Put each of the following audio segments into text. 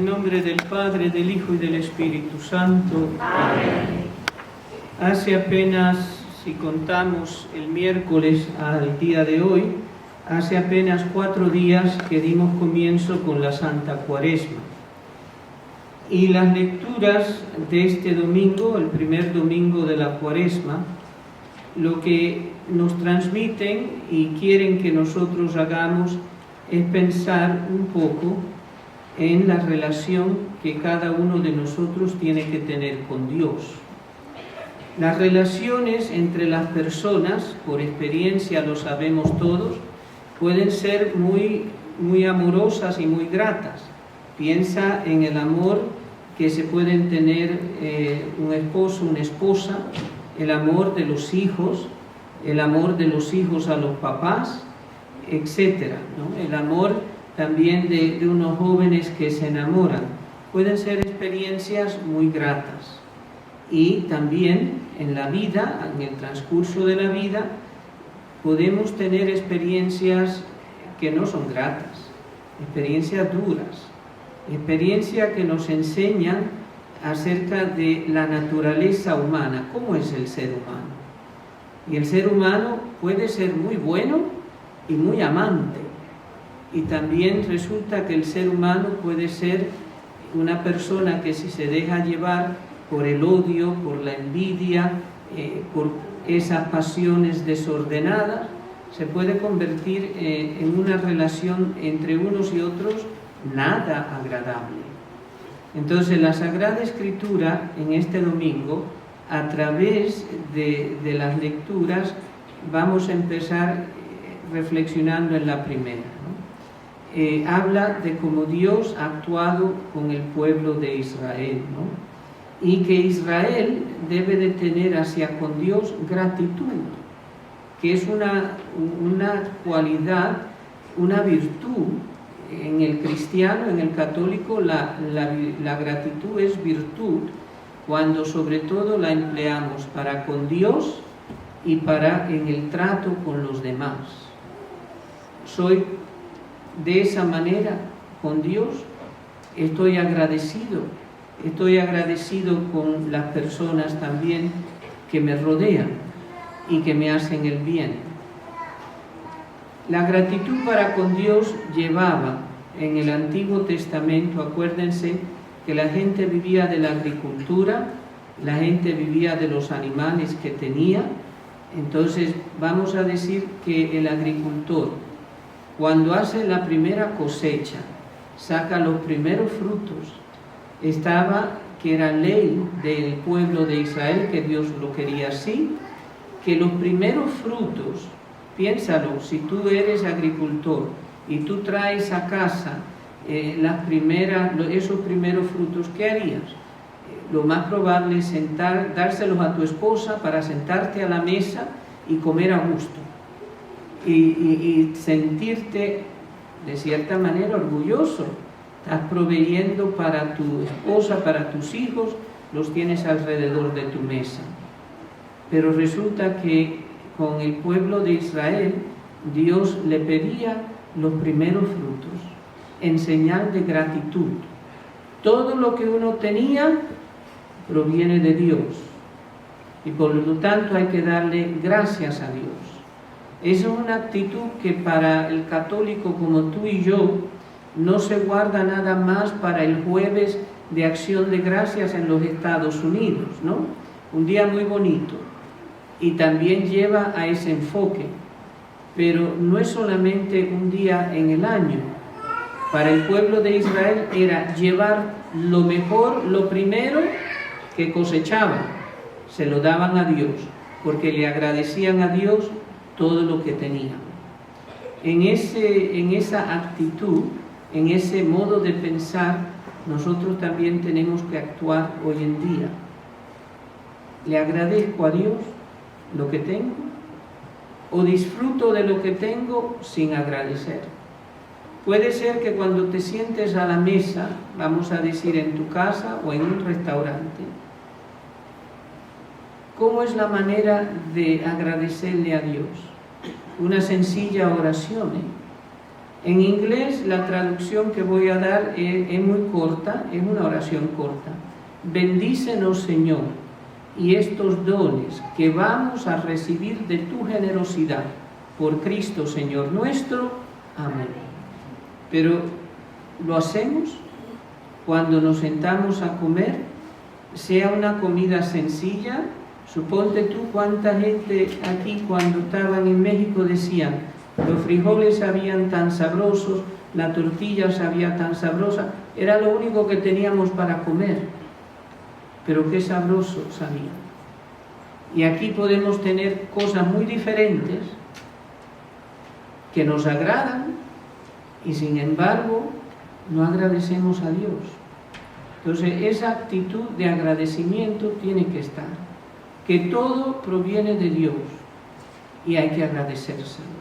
En nombre del Padre, del Hijo y del Espíritu Santo. Amén. Hace apenas, si contamos el miércoles al día de hoy, hace apenas 4 días que dimos comienzo con la Santa Cuaresma. Y las lecturas de este domingo, el primer domingo de la Cuaresma, lo que nos transmiten y quieren que nosotros hagamos es pensar un poco en la relación que cada uno de nosotros tiene que tener con Dios. Las relaciones entre las personas, por experiencia lo sabemos todos, pueden ser muy amorosas y muy gratas. Piensa en el amor que se pueden tener un esposo, una esposa, el amor de los hijos a los papás, etc., ¿no? El amor también de unos jóvenes que se enamoran. Pueden ser experiencias muy gratas. Y también en la vida, en el transcurso de la vida, podemos tener experiencias que no son gratas, experiencias duras, experiencias que nos enseñan acerca de la naturaleza humana, cómo es el ser humano. Y el ser humano puede ser muy bueno y muy amante. Y también resulta que el ser humano puede ser una persona que, si se deja llevar por el odio, por la envidia, por esas pasiones desordenadas, se puede convertir en una relación entre unos y otros nada agradable. Entonces, la Sagrada Escritura, en este domingo, a través de las lecturas, vamos a empezar reflexionando en la primera, ¿no? Habla de cómo Dios ha actuado con el pueblo de Israel, ¿no? Y que Israel debe de tener hacia con Dios gratitud, que es una cualidad, una virtud. En el cristiano, en el católico, la gratitud es virtud cuando sobre todo la empleamos para con Dios y para en el trato con los demás. Soy de esa manera con Dios, estoy agradecido con las personas también que me rodean y que me hacen el bien. La gratitud para con Dios llevaba en el Antiguo Testamento, acuérdense que la gente vivía de la agricultura, la gente vivía de los animales que tenía. Entonces vamos a decir que el agricultor, cuando hace la primera cosecha, saca los primeros frutos, que era ley del pueblo de Israel, que Dios lo quería así, que los primeros frutos, piénsalo, si tú eres agricultor y tú traes a casa esos primeros frutos, ¿qué harías? Lo más probable es dárselos a tu esposa para sentarte a la mesa y comer a gusto. Y sentirte de cierta manera orgulloso. Estás proveyendo para tu esposa, para tus hijos, los tienes alrededor de tu mesa. Pero resulta que con el pueblo de Israel, Dios le pedía los primeros frutos en señal de gratitud. Todo lo que uno tenía proviene de Dios y por lo tanto hay que darle gracias a Dios. Esa es una actitud que para el católico como tú y yo no se guarda nada más para el jueves de acción de gracias en los Estados Unidos, ¿no? Un día muy bonito y también lleva a ese enfoque, pero no es solamente un día en el año. Para el pueblo de Israel era llevar lo mejor, lo primero que cosechaban, se lo daban a Dios, porque le agradecían a Dios todo lo que tenían. En esa actitud, en ese modo de pensar, nosotros también tenemos que actuar hoy en día. ¿Le agradezco a Dios lo que tengo? ¿O disfruto de lo que tengo sin agradecer? Puede ser que cuando te sientes a la mesa, vamos a decir en tu casa o en un restaurante, ¿cómo es la manera de agradecerle a Dios? Una sencilla oración, En inglés la traducción que voy a dar es muy corta, es una oración corta. Bendícenos, Señor, y estos dones que vamos a recibir de tu generosidad, por Cristo, Señor nuestro. Amén. Pero, ¿lo hacemos cuando nos sentamos a comer? Sea una comida sencilla. Suponte tú cuánta gente aquí cuando estaban en México decían, los frijoles sabían tan sabrosos, la tortilla sabía tan sabrosa, era lo único que teníamos para comer, pero qué sabroso sabía. Y aquí podemos tener cosas muy diferentes que nos agradan y sin embargo no agradecemos a Dios. Entonces esa actitud de agradecimiento tiene que estar, que todo proviene de Dios y hay que agradecérselo.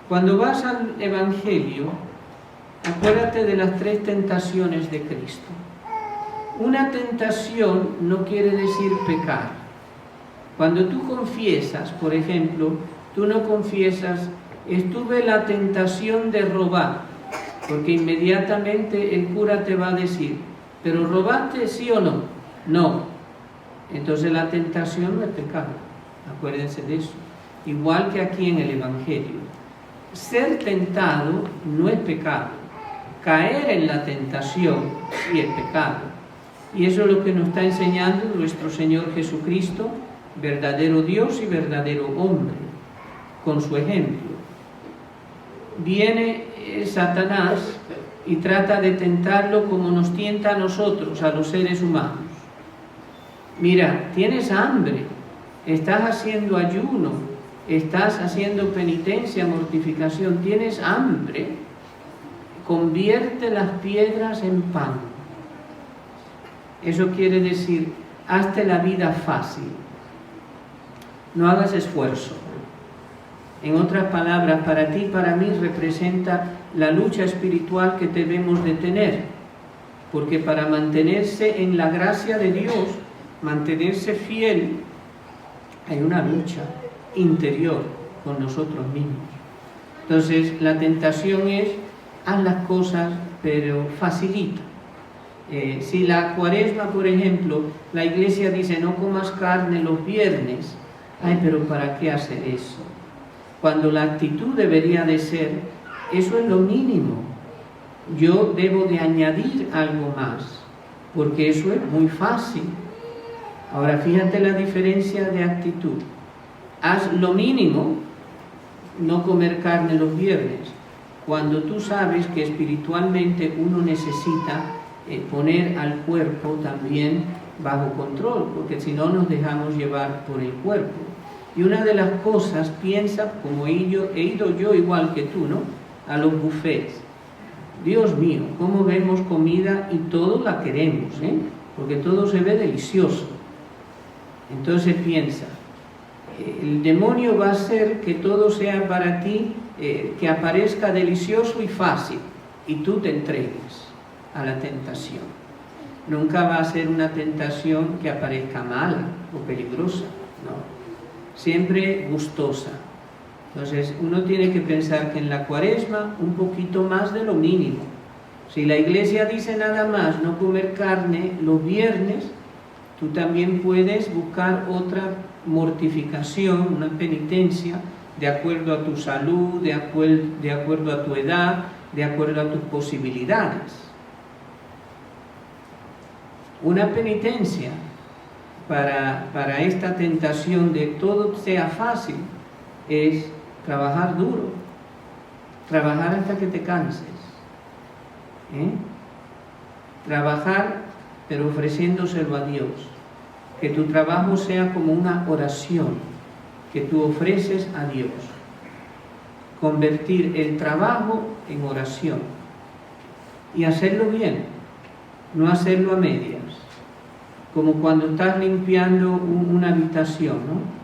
Cuando vas al Evangelio, acuérdate de las 3 tentaciones de Cristo. Una tentación no quiere decir pecar. Cuando tú confiesas, por ejemplo, tú no confiesas, estuve la tentación de robar, porque inmediatamente el cura te va a decir, ¿pero robaste sí o no? No. Entonces la tentación no es pecado. Acuérdense de eso. Igual que aquí en el Evangelio. Ser tentado no es pecado. Caer en la tentación sí es pecado. Y eso es lo que nos está enseñando nuestro Señor Jesucristo, verdadero Dios y verdadero hombre, con su ejemplo. Viene Satanás y trata de tentarlo como nos tienta a nosotros, a los seres humanos. Mira, tienes hambre, estás haciendo ayuno, estás haciendo penitencia, mortificación, tienes hambre, convierte las piedras en pan. Eso quiere decir, hazte la vida fácil, no hagas esfuerzo. En otras palabras, para ti, para mí, representa la lucha espiritual que debemos de tener, porque para mantenerse en la gracia de Dios, mantenerse fiel, hay una lucha interior con nosotros mismos. Entonces, la tentación es, haz las cosas, pero facilita. Si la Cuaresma, por ejemplo, la Iglesia dice, no comas carne los viernes, ay, pero ¿para qué hacer eso? Cuando la actitud debería de ser, eso es lo mínimo. Yo debo de añadir algo más, porque eso es muy fácil. Ahora, fíjate la diferencia de actitud. Haz lo mínimo, no comer carne los viernes, cuando tú sabes que espiritualmente uno necesita poner al cuerpo también bajo control, porque si no nos dejamos llevar por el cuerpo. Y una de las cosas, piensa, como he ido yo igual que tú, ¿no?, a los buffets. Dios mío, cómo vemos comida y todo la queremos, porque todo se ve delicioso. Entonces piensa, el demonio va a hacer que todo sea para ti, que aparezca delicioso y fácil, y tú te entregues a la tentación. Nunca va a ser una tentación que aparezca mala o peligrosa, no. Siempre gustosa. Entonces uno tiene que pensar que en la Cuaresma un poquito más de lo mínimo. Si la Iglesia dice nada más no comer carne los viernes, tú también puedes buscar otra mortificación, una penitencia, de acuerdo a tu salud, de acuerdo a tu edad, de acuerdo a tus posibilidades. Una penitencia para esta tentación de todo sea fácil es trabajar duro, trabajar hasta que te canses, trabajar pero ofreciéndoselo a Dios, que tu trabajo sea como una oración que tú ofreces a Dios, convertir el trabajo en oración y hacerlo bien, no hacerlo a medias. Como cuando estás limpiando una habitación, ¿no?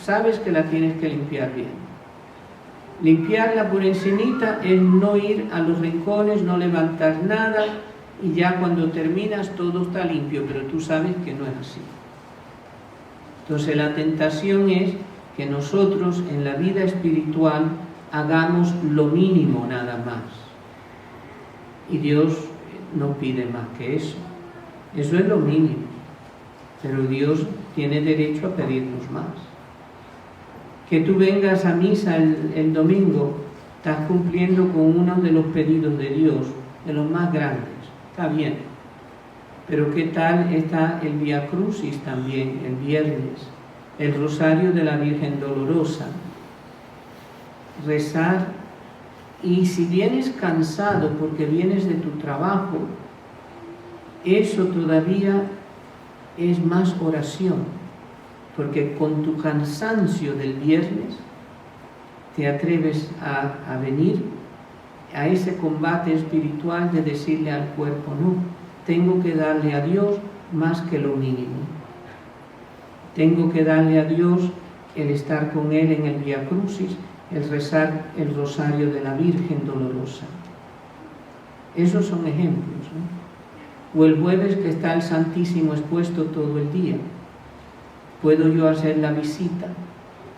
Sabes que la tienes que limpiar bien. Limpiarla por encimita es no ir a los rincones, no levantar nada, y ya cuando terminas todo está limpio, pero tú sabes que no es así. Entonces la tentación es que nosotros en la vida espiritual hagamos lo mínimo nada más. Y Dios no pide más que eso. Eso es lo mínimo. Pero Dios tiene derecho a pedirnos más. Que tú vengas a misa el domingo, estás cumpliendo con uno de los pedidos de Dios, de los más grandes. Está bien. Pero ¿qué tal está el Vía Crucis también, el viernes? El Rosario de la Virgen Dolorosa. Rezar. Y si vienes cansado porque vienes de tu trabajo, eso todavía es más oración, porque con tu cansancio del viernes te atreves a venir a ese combate espiritual de decirle al cuerpo, no, tengo que darle a Dios más que lo mínimo. Tengo que darle a Dios el estar con Él en el Vía Crucis, el rezar el Rosario de la Virgen Dolorosa. Esos son ejemplos, ¿no? O el jueves que está el Santísimo expuesto todo el día. Puedo yo hacer la visita,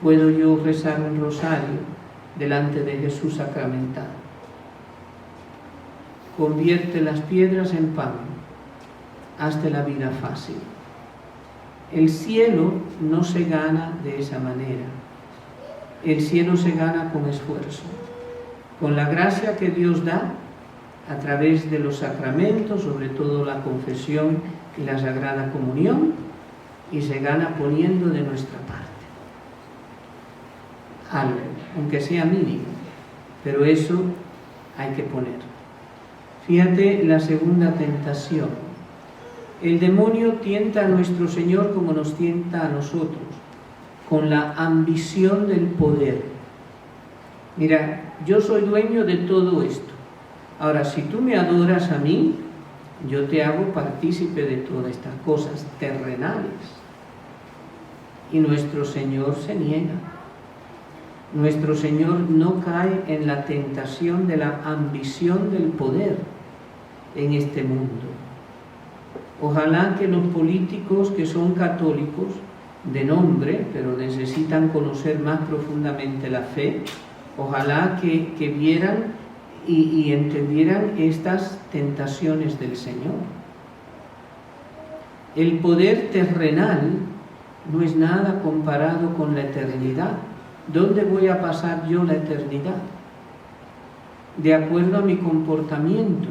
puedo yo rezar un rosario delante de Jesús sacramentado. Convierte las piedras en pan, hazte la vida fácil. El cielo no se gana de esa manera. El cielo se gana con esfuerzo, con la gracia que Dios da a través de los sacramentos, sobre todo la confesión y la Sagrada Comunión, y se gana poniendo de nuestra parte algo, aunque sea mínimo, pero eso hay que poner. Fíjate la segunda tentación. El demonio tienta a nuestro Señor como nos tienta a nosotros, con la ambición del poder. Mira, yo soy dueño de todo esto. Ahora, si tú me adoras a mí, yo te hago partícipe de todas estas cosas terrenales. Y nuestro Señor se niega. Nuestro Señor no cae en la tentación de la ambición del poder en este mundo. Ojalá que los políticos que son católicos de nombre, pero necesitan conocer más profundamente la fe, ojalá que vieran y entendieran estas tentaciones del Señor. El poder terrenal no es nada comparado con la eternidad. ¿Dónde voy a pasar yo la eternidad? De acuerdo a mi comportamiento,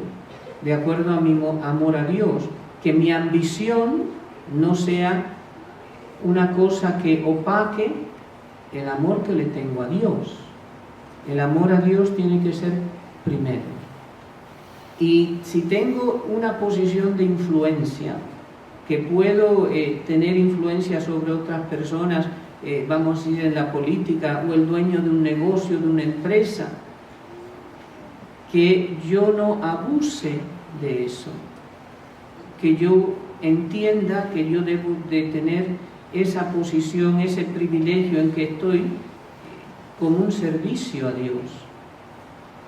de acuerdo a mi amor a Dios, que mi ambición no sea una cosa que opaque el amor que le tengo a Dios. El amor a Dios tiene que ser primero. Y si tengo una posición de influencia, que puedo tener influencia sobre otras personas, vamos a decir en la política, o el dueño de un negocio, de una empresa, que yo no abuse de eso, que yo entienda que yo debo de tener esa posición, ese privilegio en que estoy como un servicio a Dios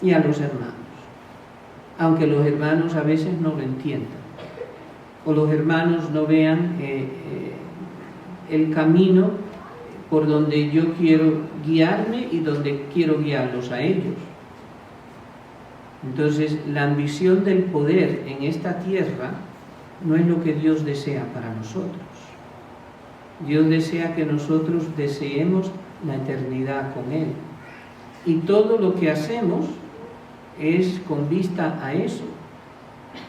y a los hermanos, aunque los hermanos a veces no lo entiendan, o los hermanos no vean el camino por donde yo quiero guiarme y donde quiero guiarlos a ellos. Entonces, la ambición del poder en esta tierra no es lo que Dios desea para nosotros. Dios desea que nosotros deseemos la eternidad con Él. Y todo lo que hacemos es con vista a eso.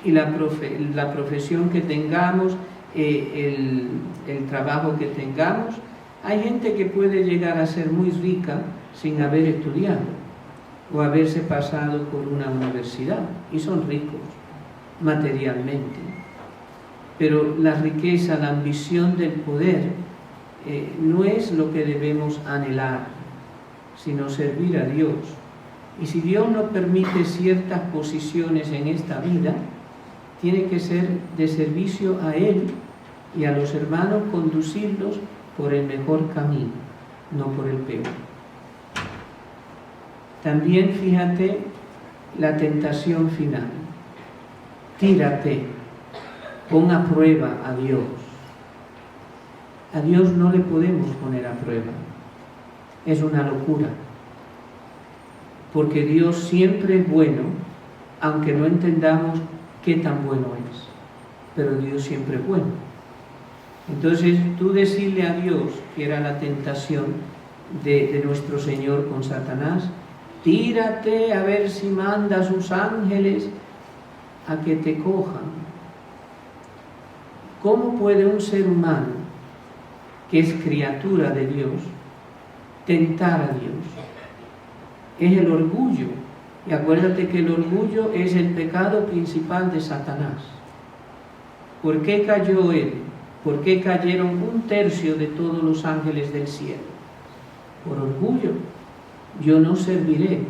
Y la profesión que tengamos, el trabajo que tengamos. Hay gente que puede llegar a ser muy rica sin haber estudiado o haberse pasado por una universidad, y son ricos materialmente. Pero la riqueza, la ambición del poder no es lo que debemos anhelar, sino servir a Dios. Y si Dios nos permite ciertas posiciones en esta vida, tiene que ser de servicio a Él y a los hermanos, conducirlos por el mejor camino, no por el peor. También fíjate la tentación final. Tírate, pon a prueba a Dios. A Dios no le podemos poner a prueba. Es una locura. porque Dios siempre es bueno, aunque no entendamos qué tan bueno es, pero Dios siempre es bueno. Entonces, tú decirle a Dios, que era la tentación de nuestro Señor con Satanás, tírate a ver si manda a sus ángeles a que te cojan. ¿Cómo puede un ser humano, que es criatura de Dios, tentar a Dios? Es el orgullo. Y acuérdate que el orgullo es el pecado principal de Satanás. ¿Por qué cayó él? ¿Por qué cayeron 1/3 de todos los ángeles del cielo? Por orgullo. Yo no serviré.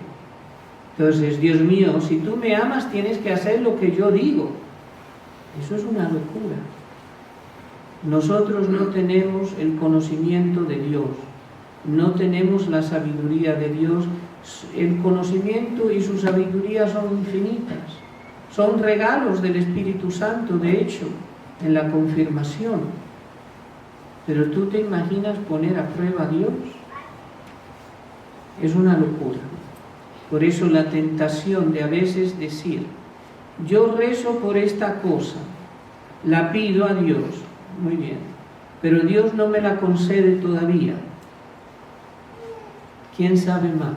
Entonces, Dios mío, si tú me amas, tienes que hacer lo que yo digo. Eso es una locura. Nosotros no tenemos el conocimiento de Dios, no tenemos la sabiduría de Dios. El conocimiento y su sabiduría son infinitas, son regalos del Espíritu Santo, de hecho, en la confirmación. Pero tú te imaginas poner a prueba a Dios. Es una locura. Por eso la tentación de a veces decir, yo rezo por esta cosa, la pido a Dios, muy bien, pero Dios no me la concede todavía. ¿Quién sabe más?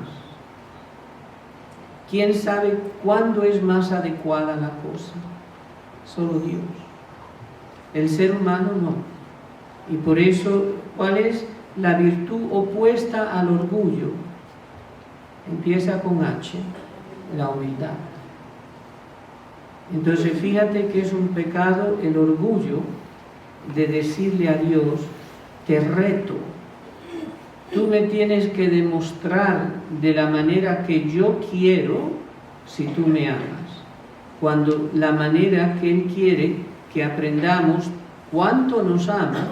¿Quién sabe cuándo es más adecuada la cosa? Solo Dios. El ser humano no. Y por eso, ¿cuál es la virtud opuesta al orgullo? Empieza con H, la humildad. Entonces, fíjate que es un pecado el orgullo de decirle a Dios, te reto. Tú me tienes que demostrar de la manera que yo quiero si tú me amas. Cuando la manera que Él quiere que aprendamos cuánto nos ama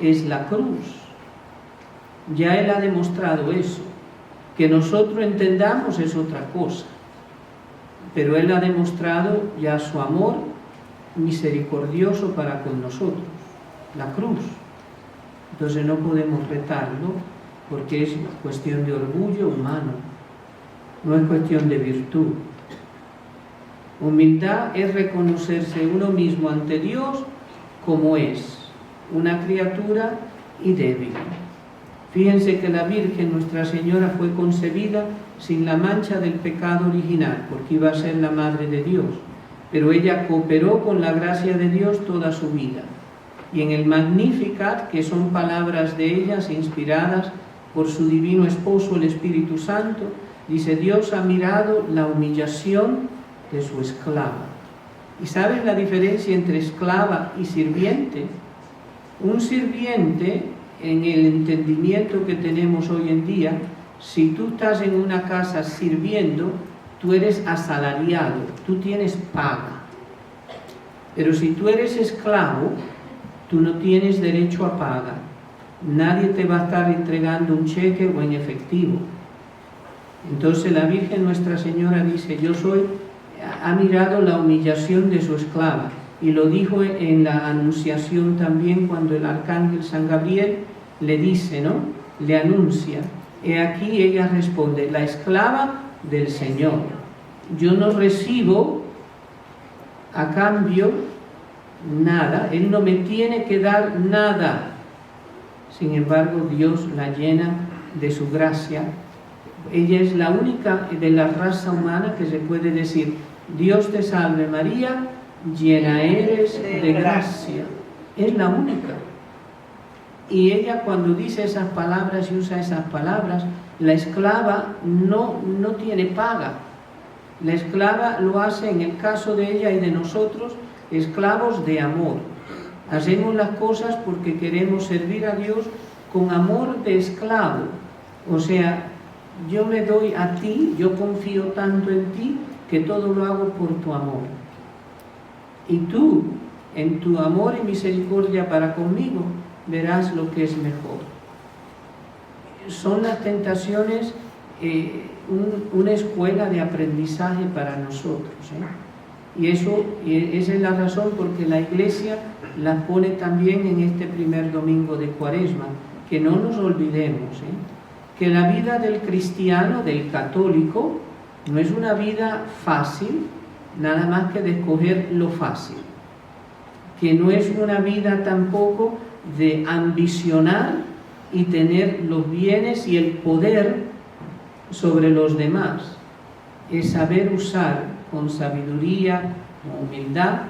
es la cruz. Ya Él ha demostrado eso. Que nosotros entendamos es otra cosa. Pero Él ha demostrado ya su amor misericordioso para con nosotros. La cruz. Entonces no podemos retarlo, porque es cuestión de orgullo humano, no es cuestión de virtud. Humildad es reconocerse uno mismo ante Dios como es, una criatura y débil. Fíjense que la Virgen, Nuestra Señora, fue concebida sin la mancha del pecado original, porque iba a ser la Madre de Dios, pero ella cooperó con la gracia de Dios toda su vida. Y en el Magnificat, que son palabras de ellas inspiradas por su divino esposo, el Espíritu Santo, dice, Dios ha mirado la humillación de su esclava. ¿Y saben la diferencia entre esclava y sirviente? Un sirviente, en el entendimiento que tenemos hoy en día, si tú estás en una casa sirviendo, tú eres asalariado, tú tienes paga. Pero si tú eres esclavo, tú no tienes derecho a paga. Nadie te va a estar entregando un cheque o en efectivo. Entonces la Virgen Nuestra Señora dice, ha mirado la humillación de su esclava. Y lo dijo en la Anunciación también, cuando el Arcángel San Gabriel le dice, ¿no? Le anuncia. Y aquí ella responde, la esclava del Señor. Yo no recibo a cambio nada, Él no me tiene que dar nada. Sin embargo, Dios la llena de su gracia. Ella es la única de la raza humana que se puede decir, Dios te salve María, llena eres de gracia. Es la única. Y ella, cuando dice esas palabras y usa esas palabras, la esclava no tiene paga. La esclava lo hace, en el caso de ella y de nosotros, esclavos de amor. Hacemos las cosas porque queremos servir a Dios con amor de esclavo. O sea, yo me doy a ti, yo confío tanto en ti, que todo lo hago por tu amor. Y tú, en tu amor y misericordia para conmigo, verás lo que es mejor. Son las tentaciones una escuela de aprendizaje para nosotros, Y esa es la razón porque la Iglesia las pone también en este primer domingo de Cuaresma, que no nos olvidemos, que la vida del cristiano, del católico, No es una vida fácil, nada más que de escoger lo fácil. Que no es una vida tampoco de ambicionar y tener los bienes y el poder sobre los demás. Es saber usar con sabiduría, con humildad,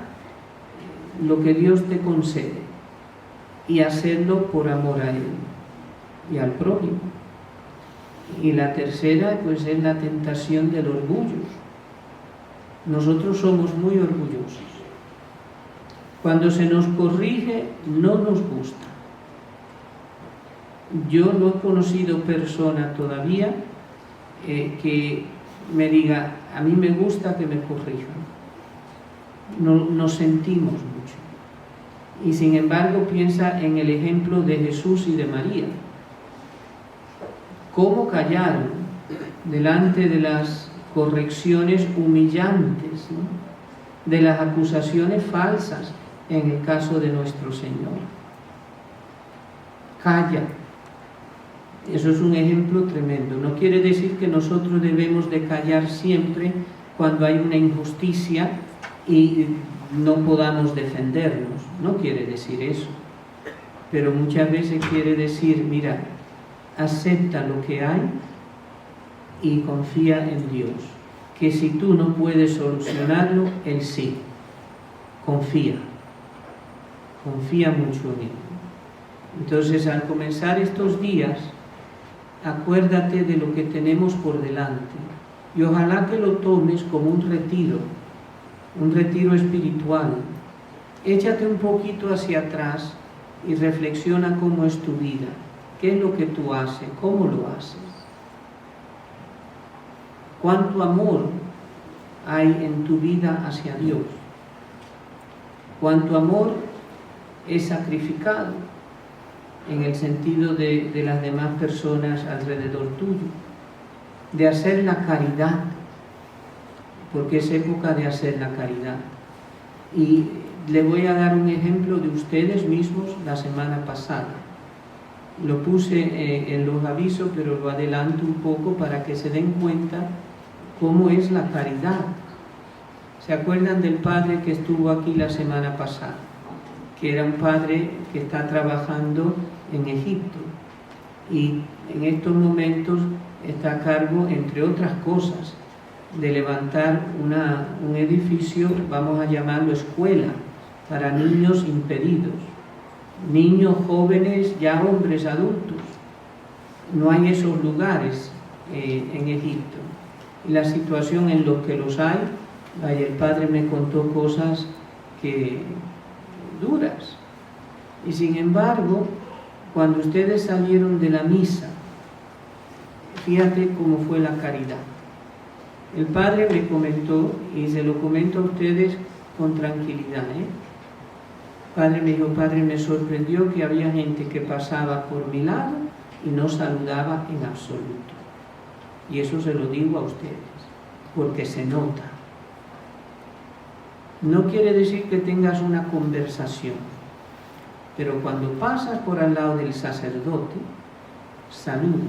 lo que Dios te concede y hacerlo por amor a Él y al prójimo. Y la tercera, pues, es la tentación del orgullo. Nosotros somos muy orgullosos. Cuando se nos corrige, no nos gusta. Yo no he conocido persona todavía que me diga, a mí me gusta que me corrijan. No, nos sentimos mucho. Y sin embargo, piensa en el ejemplo de Jesús y de María. ¿Cómo callaron delante de las correcciones humillantes, ¿no?, de las acusaciones falsas en el caso de nuestro Señor? Calla. Eso es un ejemplo tremendo. No quiere decir que nosotros debemos de callar siempre cuando hay una injusticia y no podamos defendernos. No quiere decir eso. Pero muchas veces quiere decir, mira, acepta lo que hay y confía en Dios. Que si tú no puedes solucionarlo, Él sí. Confía. Confía mucho en Él. Entonces, al comenzar estos días, acuérdate de lo que tenemos por delante. Y ojalá que lo tomes como un retiro espiritual. Échate un poquito hacia atrás y reflexiona cómo es tu vida. ¿Qué es lo que tú haces? ¿Cómo lo haces? ¿Cuánto amor hay en tu vida hacia Dios? ¿Cuánto amor es sacrificado en el sentido de las demás personas alrededor tuyo? De hacer la caridad, porque es época de hacer la caridad. Y le voy a dar un ejemplo de ustedes mismos la semana pasada. Lo puse en los avisos, pero lo adelanto un poco para que se den cuenta cómo es la caridad. ¿Se acuerdan del padre que estuvo aquí la semana pasada? Que era un padre que está trabajando en Egipto y en estos momentos está a cargo, entre otras cosas, de levantar un edificio, vamos a llamarlo escuela, para niños impedidos, niños jóvenes, ya hombres adultos. No hay esos lugares en Egipto. Y la situación en los que los hay, el padre me contó cosas duras. Y sin embargo, cuando ustedes salieron de la misa, fíjate cómo fue la caridad. El padre me comentó, y se lo comento a ustedes con tranquilidad, El padre me dijo, padre, me sorprendió que había gente que pasaba por mi lado y no saludaba en absoluto. Y eso se lo digo a ustedes, porque se nota. No quiere decir que tengas una conversación, pero cuando pasas por al lado del sacerdote, saluda.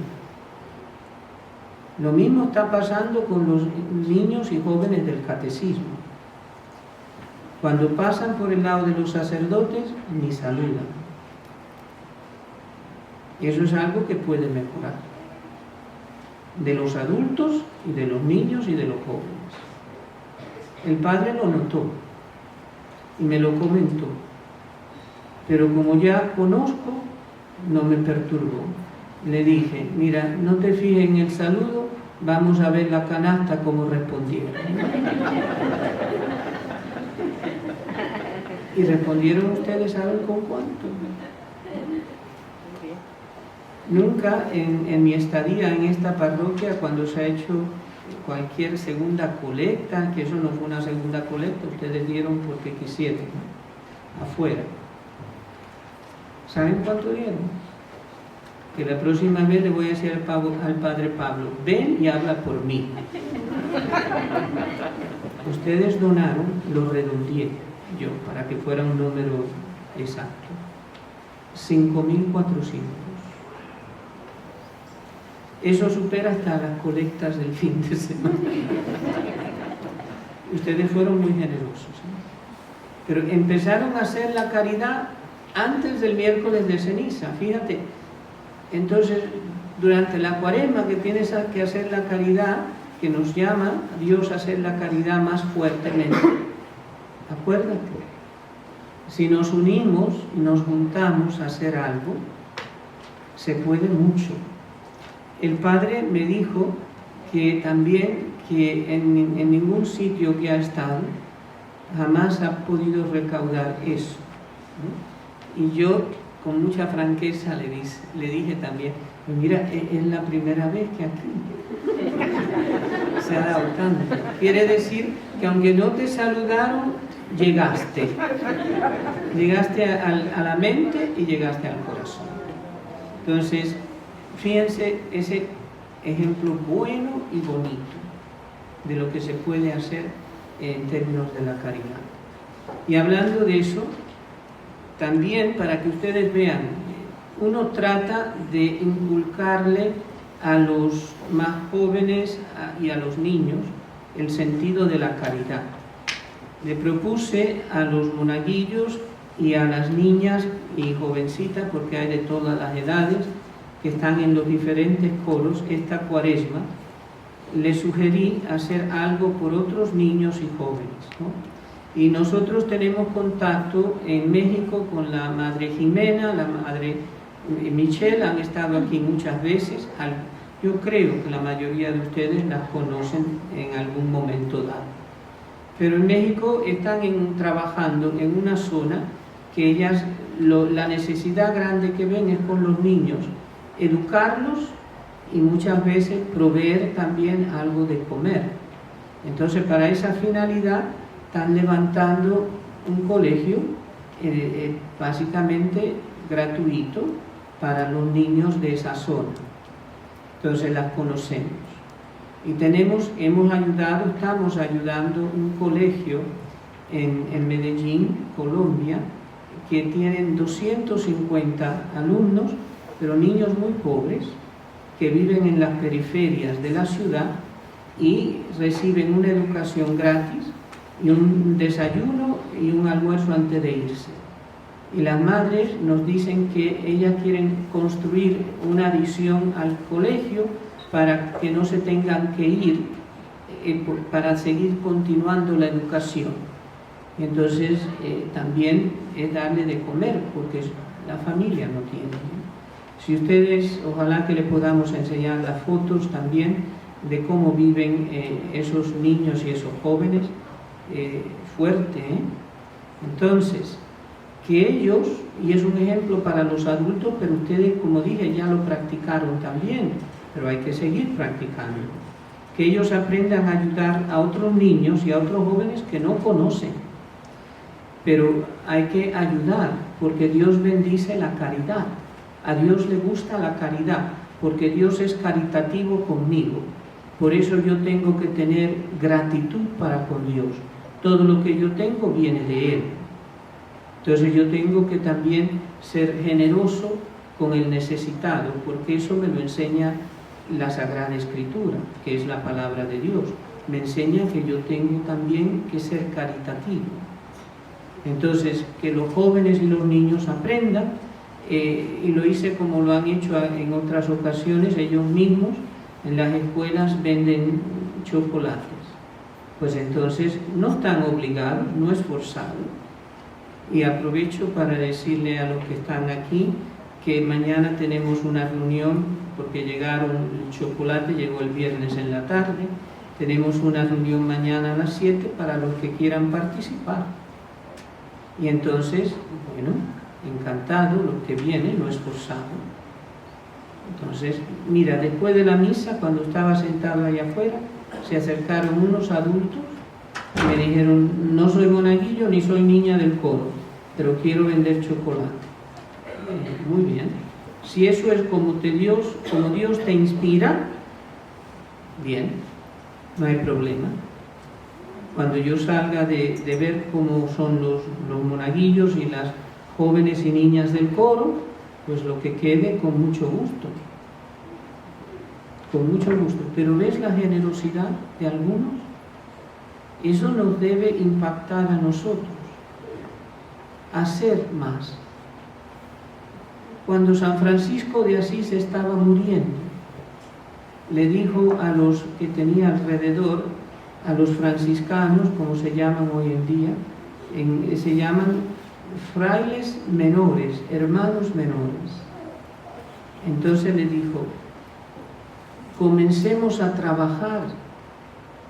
Lo mismo está pasando con los niños y jóvenes del catecismo. Cuando pasan por el lado de los sacerdotes, ni saludan. Eso es algo que puede mejorar. De los adultos y de los niños y de los jóvenes. El padre lo notó y me lo comentó. Pero como ya conozco, no me perturbó. Le dije, mira, no te fijes en el saludo, vamos a ver la canasta cómo respondieron. Y respondieron ustedes, ¿saben con cuánto? Nunca en mi estadía en esta parroquia, cuando se ha hecho cualquier segunda colecta, que eso no fue una segunda colecta, ustedes dieron porque quisieron, afuera. ¿Saben cuánto dieron? Que la próxima vez le voy a decir al padre Pablo, ven y habla por mí. Ustedes donaron, lo redondeé yo, para que fuera un número exacto. 5.400. Eso supera hasta las colectas del fin de semana. Ustedes fueron muy generosos, ¿eh? Pero empezaron a hacer la caridad antes del miércoles de ceniza, fíjate. Entonces, durante la cuaresma que tienes que hacer la caridad, que nos llama Dios a hacer la caridad más fuertemente. Acuérdate, si nos unimos y nos juntamos a hacer algo, se puede mucho. El Padre me dijo que también que en ningún sitio que ha estado jamás ha podido recaudar eso, ¿no? Y yo con mucha franqueza le dije también, mira, es la primera vez que aquí se ha dado tanto. Quiere decir que aunque no te saludaron, llegaste a la mente y llegaste al corazón. Entonces, fíjense ese ejemplo bueno y bonito de lo que se puede hacer en términos de la caridad. Y hablando de eso, también para que ustedes vean, uno trata de inculcarle a los más jóvenes y a los niños el sentido de la caridad. Le propuse a los monaguillos y a las niñas y jovencitas, porque hay de todas las edades que están en los diferentes coros, esta cuaresma, les sugerí hacer algo por otros niños y jóvenes, ¿no? Y nosotros tenemos contacto en México con la Madre Jimena, la Madre Michelle, han estado aquí muchas veces. Yo creo que la mayoría de ustedes las conocen en algún momento dado. Pero en México están trabajando en una zona que ellas, la necesidad grande que ven es con los niños, educarlos y muchas veces proveer también algo de comer. Entonces, para esa finalidad están levantando un colegio básicamente gratuito para los niños de esa zona. Entonces las conocemos. Y estamos ayudando un colegio en Medellín, Colombia, que tienen 250 alumnos, pero niños muy pobres, que viven en las periferias de la ciudad y reciben una educación gratis y un desayuno y un almuerzo antes de irse. Y las madres nos dicen que ellas quieren construir una adición al colegio para que no se tengan que ir, para seguir continuando la educación. Entonces también es darle de comer, porque la familia no tiene, ¿no? Si ustedes, ojalá que les podamos enseñar las fotos también de cómo viven esos niños y esos jóvenes, fuerte, ¿eh? Entonces, que ellos, y es un ejemplo para los adultos, pero ustedes, como dije, ya lo practicaron también, pero hay que seguir practicando, que ellos aprendan a ayudar a otros niños y a otros jóvenes que no conocen, pero hay que ayudar, porque Dios bendice la caridad, a Dios le gusta la caridad, porque Dios es caritativo conmigo, por eso yo tengo que tener gratitud para con Dios, todo lo que yo tengo viene de Él. Entonces yo tengo que también ser generoso con el necesitado, porque eso me lo enseña la Sagrada Escritura, que es la palabra de Dios. Me enseña que yo tengo también que ser caritativo. Entonces, que los jóvenes y los niños aprendan, y lo hice como lo han hecho en otras ocasiones, ellos mismos en las escuelas venden chocolates. Pues entonces no están obligados, no es forzado. Y aprovecho para decirle a los que están aquí que mañana tenemos una reunión, porque el chocolate llegó el viernes en la tarde, tenemos una reunión mañana a las 7 para los que quieran participar. Y entonces, bueno, encantado, los que vienen, no es forzado. Entonces, mira, después de la misa, cuando estaba sentado allá afuera, se acercaron unos adultos y me dijeron, no soy monaguillo ni soy niña del coro, pero quiero vender chocolate. Muy bien. Si eso es como Dios te inspira, bien, no hay problema. Cuando yo salga de ver cómo son los monaguillos y las jóvenes y niñas del coro, pues lo que quede con mucho gusto. con mucho gusto. Pero ¿ves la generosidad de algunos? Eso nos debe impactar a nosotros, hacer más. Cuando San Francisco de Asís estaba muriendo, le dijo a los que tenía alrededor, a los franciscanos, como se llaman hoy en día, se llaman frailes menores, hermanos menores. Entonces le dijo, comencemos a trabajar,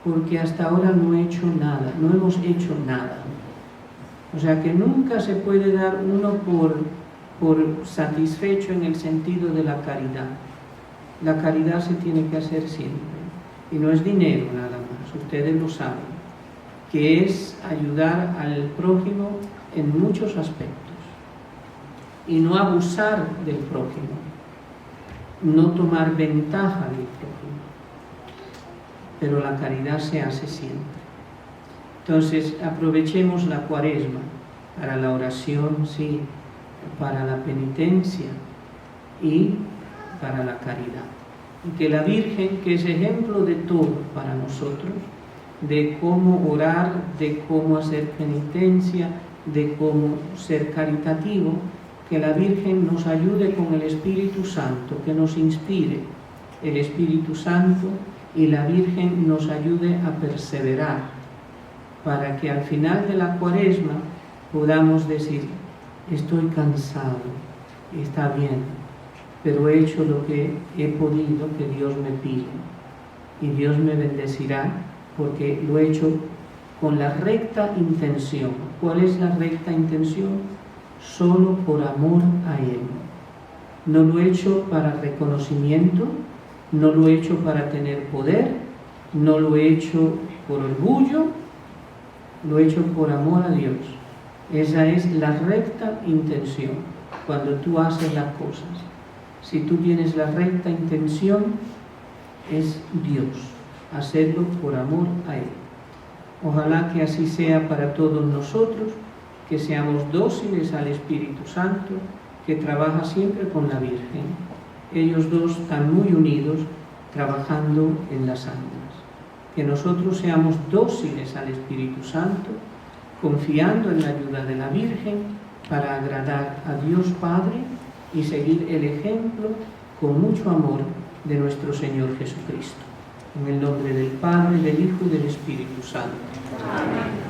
porque hasta ahora no he hecho nada, no hemos hecho nada. O sea que nunca se puede dar uno por satisfecho en el sentido de la caridad. La caridad se tiene que hacer siempre. Y no es dinero nada más, ustedes lo saben, que es ayudar al prójimo en muchos aspectos. Y no abusar del prójimo, no tomar ventaja del prójimo. Pero la caridad se hace siempre. Entonces, aprovechemos la Cuaresma para la oración, sí, para la penitencia y para la caridad. Y que la Virgen, que es ejemplo de todo para nosotros, de cómo orar, de cómo hacer penitencia, de cómo ser caritativo, que la Virgen nos ayude con el Espíritu Santo, que nos inspire el Espíritu Santo, y la Virgen nos ayude a perseverar, para que al final de la Cuaresma podamos decir, estoy cansado, está bien, pero he hecho lo que he podido, que Dios me pide, y Dios me bendecirá, porque lo he hecho con la recta intención. ¿Cuál es la recta intención? Solo por amor a Él. No lo he hecho para reconocimiento, no lo he hecho para tener poder, no lo he hecho por orgullo, lo he hecho por amor a Dios. Esa es la recta intención cuando tú haces las cosas. Si tú tienes la recta intención, es Dios, hacerlo por amor a Él. Ojalá que así sea para todos nosotros, que seamos dóciles al Espíritu Santo, que trabaja siempre con la Virgen. Ellos dos están muy unidos, trabajando en las almas. Que nosotros seamos dóciles al Espíritu Santo, confiando en la ayuda de la Virgen, para agradar a Dios Padre y seguir el ejemplo con mucho amor de nuestro Señor Jesucristo. En el nombre del Padre, del Hijo y del Espíritu Santo. Amén.